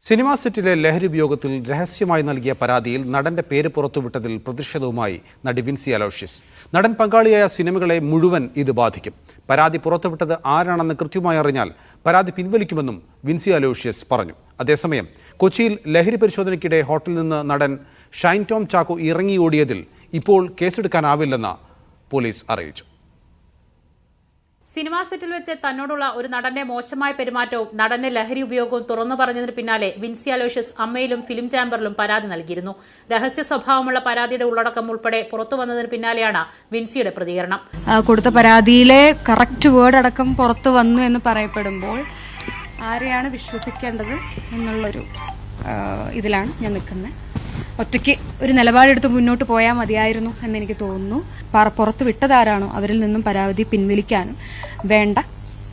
Cinema സെറ്റിലെ ലഹരി ഉപയോഗത്തിൽ രഹസ്യമായി നൽകിയ പരാതിയിൽ നടന്റെ പേര് പുറത്തുവിട്ടതിൽ പ്രതിഷേധവുമായി നടി വിൻസി അലോഷ്യസ്. നടൻ പങ്കാളിയായ സിനിമകളെ മുഴുവൻ ഇത് ബാധിക്കും. പരാതി പുറത്തുവിട്ടത് ആരാണെന്ന് കൃത്യമായി അറിഞ്ഞാൽ പരാതി പിൻവലിക്കുമെന്നും വിൻസി അലോഷ്യസ് പറഞ്ഞു. അതേസമയം കൊച്ചിയിൽ ലഹരി പരിശോധനയ്ക്കിടെ ഹോട്ടലിൽ നിന്ന് നടൻ ഷൈൻ ടോം ചാക്കോ ഇറങ്ങിയോടിയതിൽ ഇപ്പോൾ കേസെടുക്കാനാവില്ലെന്ന് പോലീസ് അറിയിച്ചു. സിനിമാ സെറ്റിൽ വെച്ച് തന്നോടുള്ള ഒരു നടന്റെ മോശമായ പെരുമാറ്റവും നടന്റെ ലഹരി ഉപയോഗവും തുറന്നു പറഞ്ഞതിന് പിന്നാലെ വിൻസി അലോഷ്യസ് അമ്മയിലും ഫിലിം ചാമ്പറിലും പരാതി നൽകിയിരുന്നു. രഹസ്യ സ്വഭാവമുള്ള പരാതിയുടെ ഉള്ളടക്കം ഉൾപ്പെടെ പുറത്തു വന്നതിന് പിന്നാലെയാണ് വിൻസിയുടെ പ്രതികരണം. കൊടുത്ത പരാതിയിലെ കറക്റ്റ് വേർഡ് അടക്കം പുറത്തു വന്നു എന്ന് പറയപ്പെടുമ്പോൾ ആരെയാണ് വിശ്വസിക്കേണ്ടത് എന്നുള്ളൊരു ഇതിലാണ് ഞാൻ നിൽക്കുന്നത്. ഒറ്റയ്ക്ക് ഒരു നിലപാടെടുത്ത് മുന്നോട്ട് പോയാൽ മതിയായിരുന്നു എന്നെനിക്ക് തോന്നുന്നു. പുറത്ത് വിട്ടതാരാണോ അവരിൽ നിന്നും പരാതി പിൻവലിക്കാനും വേണ്ട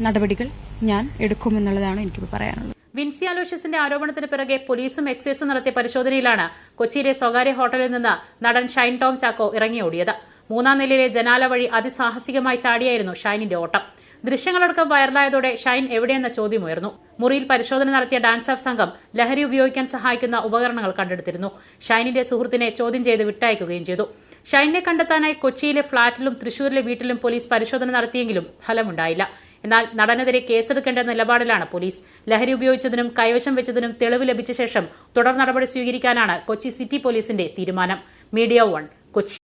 നടപടികൾ ഞാൻ എടുക്കുമെന്നുള്ളതാണ് എനിക്കിപ്പോൾ പറയാനുള്ളത്. വിൻസി അലോഷ്യസിന്റെ ആരോപണത്തിന് പിറകെ പോലീസും എക്സൈസും നടത്തിയ പരിശോധനയിലാണ് കൊച്ചിയിലെ സ്വകാര്യ ഹോട്ടലിൽ നിന്ന് നടൻ ഷൈൻ ടോം ചാക്കോ ഇറങ്ങിയോടിയത്. 3-ാം നിലയിലെ ജനാല വഴി അതിസാഹസികമായി ചാടിയായിരുന്നു ഷൈനിന്റെ ഓട്ടം. ദൃശ്യങ്ങളടക്കം വൈറലായതോടെ ഷൈൻ എവിടെയെന്ന ചോദ്യമുയർന്നു. മുറിയിൽ പരിശോധന നടത്തിയ ഡാൻസ് ഓഫ് സംഘം ലഹരി ഉപയോഗിക്കാൻ സഹായിക്കുന്ന ഉപകരണങ്ങൾ കണ്ടെടുത്തിരുന്നു. ഷൈനിന്റെ സുഹൃത്തിനെ ചോദ്യം ചെയ്ത് വിട്ടയക്കുകയും ചെയ്തു. ഷൈനെ കണ്ടെത്താനായി കൊച്ചിയിലെ ഫ്ളാറ്റിലും തൃശൂരിലെ വീട്ടിലും പോലീസ് പരിശോധന നടത്തിയെങ്കിലും ഫലമുണ്ടായില്ല. എന്നാൽ നടനെതിരെ കേസെടുക്കേണ്ട നിലപാടിലാണ് പോലീസ്. ലഹരി ഉപയോഗിച്ചതിനും കൈവശം വെച്ചതിനും തെളിവ് ലഭിച്ച ശേഷം തുടർ നടപടി സ്വീകരിക്കാനാണ് കൊച്ചി സിറ്റി പോലീസിന്റെ തീരുമാനം. മീഡിയ 1 കൊച്ചി.